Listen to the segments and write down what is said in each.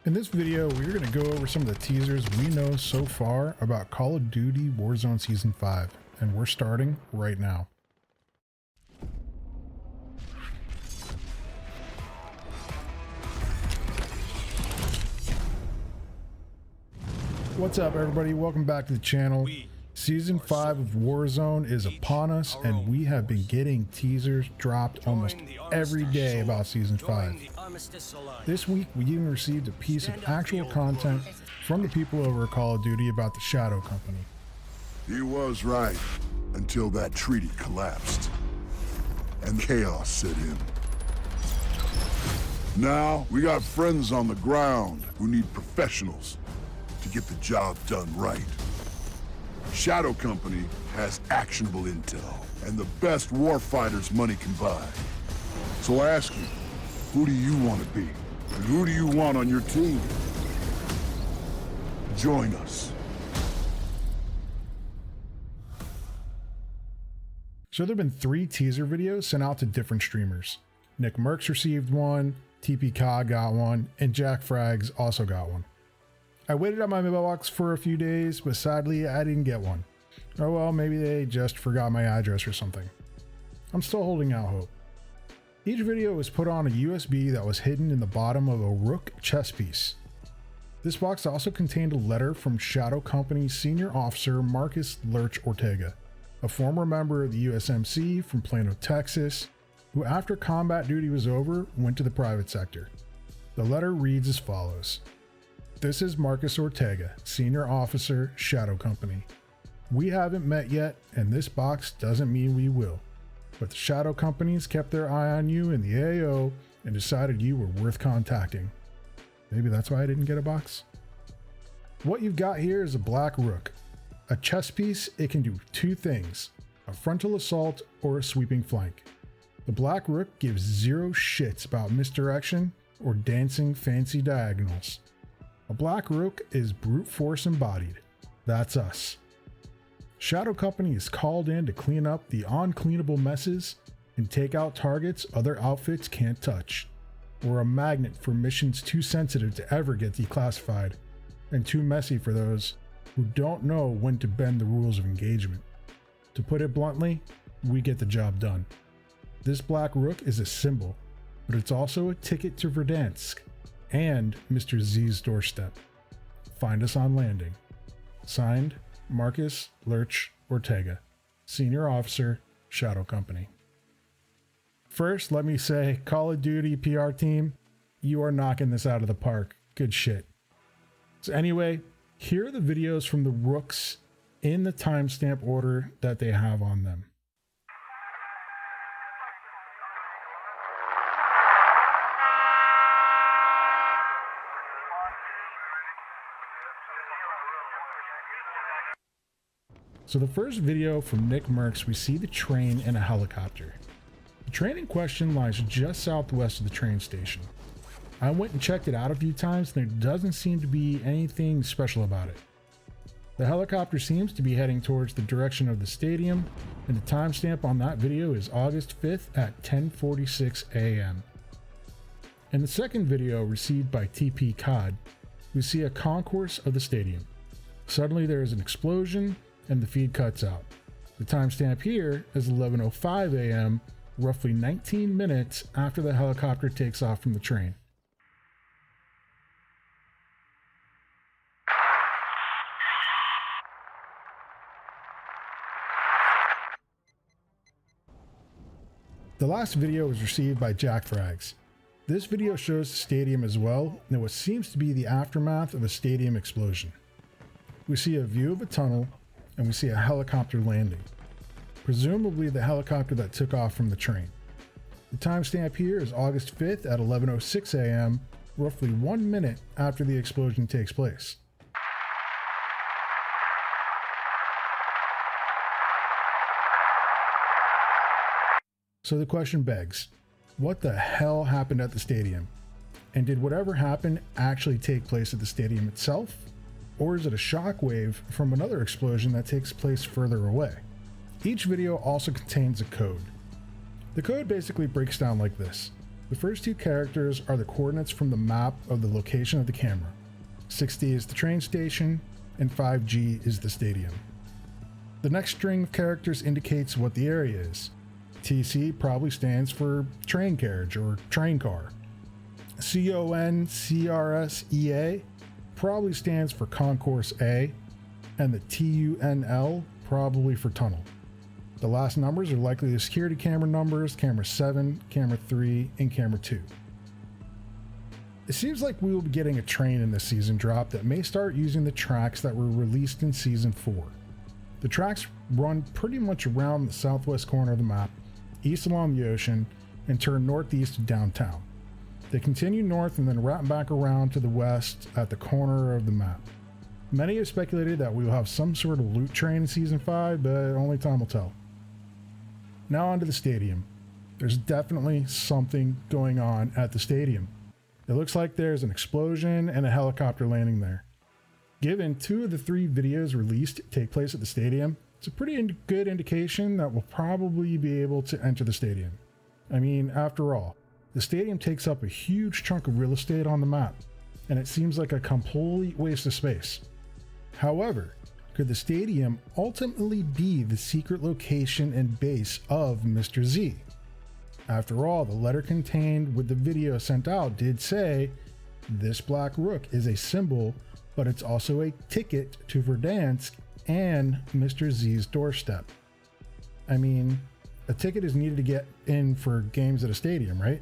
In this video, we're going to go over some of the teasers we know so far about Call of Duty Warzone Season 5, and we're starting right now. What's up, everybody? Welcome back to the channel. Season 5 of Warzone is upon us, and we have been getting teasers dropped almost every day about Season 5. This week, we even received a piece of actual content from the people over at Call of Duty about the Shadow Company. He was right, until that treaty collapsed, and chaos set in. Now, we got friends on the ground who need professionals to get the job done right. Shadow Company has actionable intel and the best warfighters money can buy. So I ask you, who do you want to be? And who do you want on your team? Join us. So there have been 3 teaser videos sent out to different streamers. Mercs received one, TeeP got one, and JackFrags also got one. I waited on my mailbox for a few days, but sadly I didn't get one. Oh well, maybe they just forgot my address or something. I'm still holding out hope. Each video was put on a USB that was hidden in the bottom of a Rook chess piece. This box also contained a letter from Shadow Company's senior officer Marcus Lurch Ortega, a former member of the USMC from Plano, Texas, who after combat duty was over, went to the private sector. The letter reads as follows. This is Marcus Ortega, Senior Officer, Shadow Company. We haven't met yet, and this box doesn't mean we will. But the Shadow Companies kept their eye on you in the AO and decided you were worth contacting. Maybe that's why I didn't get a box. What you've got here is a black Rook. A chess piece, it can do 2 things, a frontal assault or a sweeping flank. The black Rook gives 0 shits about misdirection or dancing fancy diagonals. A black Rook is brute force embodied. That's us. Shadow Company is called in to clean up the uncleanable messes and take out targets other outfits can't touch. We're a magnet for missions too sensitive to ever get declassified, and too messy for those who don't know when to bend the rules of engagement. To put it bluntly, we get the job done. This black Rook is a symbol, but it's also a ticket to Verdansk and Mr. Z's doorstep. Find us on landing. Signed, Marcus Lurch Ortega, Senior Officer, Shadow Company. First, let me say, Call of Duty PR team, you are knocking this out of the park. Good shit. So anyway, here are the videos from the Rooks in the timestamp order that they have on them. So the first video from Mercs, we see the train and a helicopter. The train in question lies just southwest of the train station. I went and checked it out a few times and there doesn't seem to be anything special about it. The helicopter seems to be heading towards the direction of the stadium, and the timestamp on that video is August 5th at 10:46 a.m. In the second video received by TeeP, we see a concourse of the stadium. Suddenly there is an explosion, and the feed cuts out. The timestamp here is 11:05 a.m., roughly 19 minutes after the helicopter takes off from the train. The last video was received by JackFrags. This video shows the stadium as well, and what seems to be the aftermath of a stadium explosion. We see a view of a tunnel, and we see a helicopter landing, presumably the helicopter that took off from the train. The timestamp here is August 5th at 11:06 a.m., roughly 1 minute after the explosion takes place. So the question begs, what the hell happened at the stadium? And did whatever happened actually take place at the stadium itself? Or is it a shockwave from another explosion that takes place further away? Each video also contains a code. The code basically breaks down like this. The first two characters are the coordinates from the map of the location of the camera. 6D is the train station, and 5G is the stadium. The next string of characters indicates what the area is. TC probably stands for train carriage or train car. CONCRSEA probably stands for Concourse A, and the TUNL probably for tunnel. The last numbers are likely the security camera numbers, camera 7, camera 3, and camera 2. It seems like we will be getting a train in this season drop that may start using the tracks that were released in Season 4. The tracks run pretty much around the southwest corner of the map, east along the ocean, and turn northeast to downtown. They continue north and then wrap back around to the west at the corner of the map. Many have speculated that we will have some sort of loot train in Season 5, but only time will tell. Now onto the stadium. There's definitely something going on at the stadium. It looks like there's an explosion and a helicopter landing there. Given 2 of the 3 videos released take place at the stadium, it's a pretty good indication that we'll probably be able to enter the stadium. I mean, after all, the stadium takes up a huge chunk of real estate on the map, and it seems like a complete waste of space. However, could the stadium ultimately be the secret location and base of Mr. Z? After all, the letter contained with the video sent out did say, "This black rook is a symbol, but it's also a ticket to Verdansk and Mr. Z's doorstep." I mean, a ticket is needed to get in for games at a stadium, right?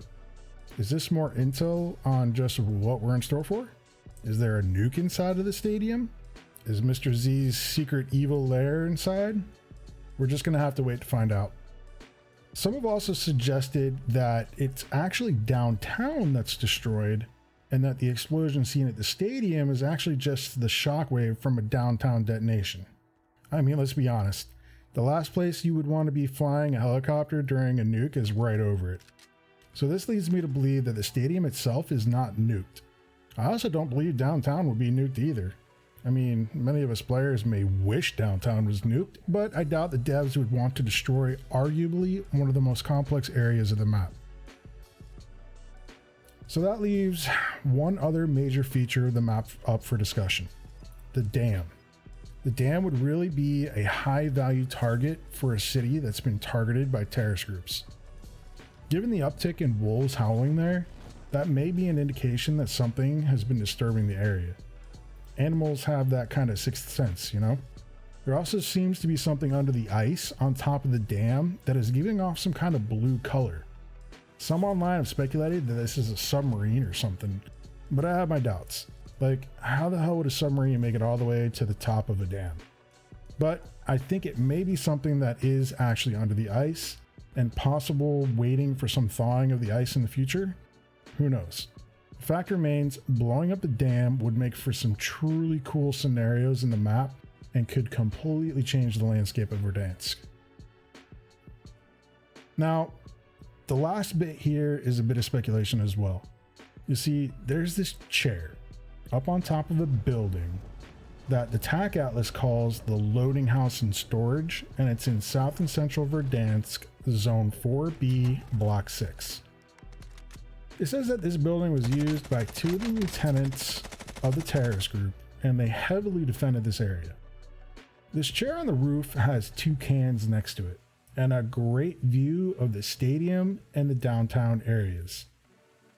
Is this more intel on just what we're in store for? Is there a nuke inside of the stadium? Is Mr. Z's secret evil lair inside? We're just gonna have to wait to find out. Some have also suggested that it's actually downtown that's destroyed, and that the explosion seen at the stadium is actually just the shockwave from a downtown detonation. I mean, let's be honest. The last place you would want to be flying a helicopter during a nuke is right over it. So this leads me to believe that the stadium itself is not nuked. I also don't believe downtown would be nuked either. I mean, many of us players may wish downtown was nuked, but I doubt the devs would want to destroy arguably one of the most complex areas of the map. So that leaves one other major feature of the map up for discussion: the dam. The dam would really be a high value target for a city that's been targeted by terrorist groups. Given the uptick in wolves howling there, that may be an indication that something has been disturbing the area. Animals have that kind of sixth sense, you know? There also seems to be something under the ice on top of the dam that is giving off some kind of blue color. Some online have speculated that this is a submarine or something, but I have my doubts. Like, how the hell would a submarine make it all the way to the top of a dam? But I think it may be something that is actually under the ice and possible waiting for some thawing of the ice in the future. Who knows? The fact remains, blowing up the dam would make for some truly cool scenarios in the map and could completely change the landscape of Verdansk. Now, the last bit here is a bit of speculation as well. You see, there's this chair up on top of a building that the TAC Atlas calls the loading house and storage, and it's in South and Central Verdansk, Zone 4B, Block 6. It says that this building was used by 2 of the lieutenants of the terrorist group, and they heavily defended this area. This chair on the roof has 2 cans next to it, and a great view of the stadium and the downtown areas.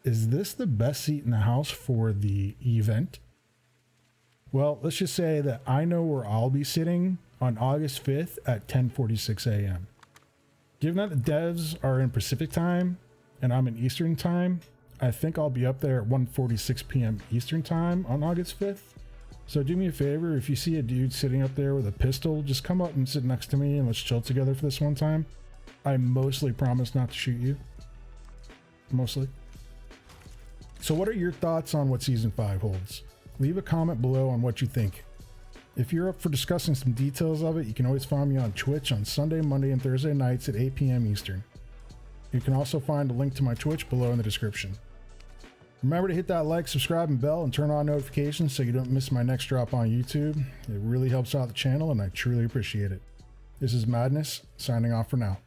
Is this the best seat in the house for the event? Well, let's just say that I know where I'll be sitting on August 5th at 10:46 a.m. Given that the devs are in Pacific time and I'm in Eastern time, I think I'll be up there at 1:46 p.m. Eastern time on August 5th. So do me a favor, if you see a dude sitting up there with a pistol, just come up and sit next to me and let's chill together for this one time. I mostly promise not to shoot you. Mostly. So what are your thoughts on what Season 5 holds? Leave a comment below on what you think. If you're up for discussing some details of it, you can always find me on Twitch on Sunday, Monday, and Thursday nights at 8 p.m. Eastern. You can also find a link to my Twitch below in the description. Remember to hit that like, subscribe, and bell, and turn on notifications so you don't miss my next drop on YouTube. It really helps out the channel, and I truly appreciate it. This is Madness, signing off for now.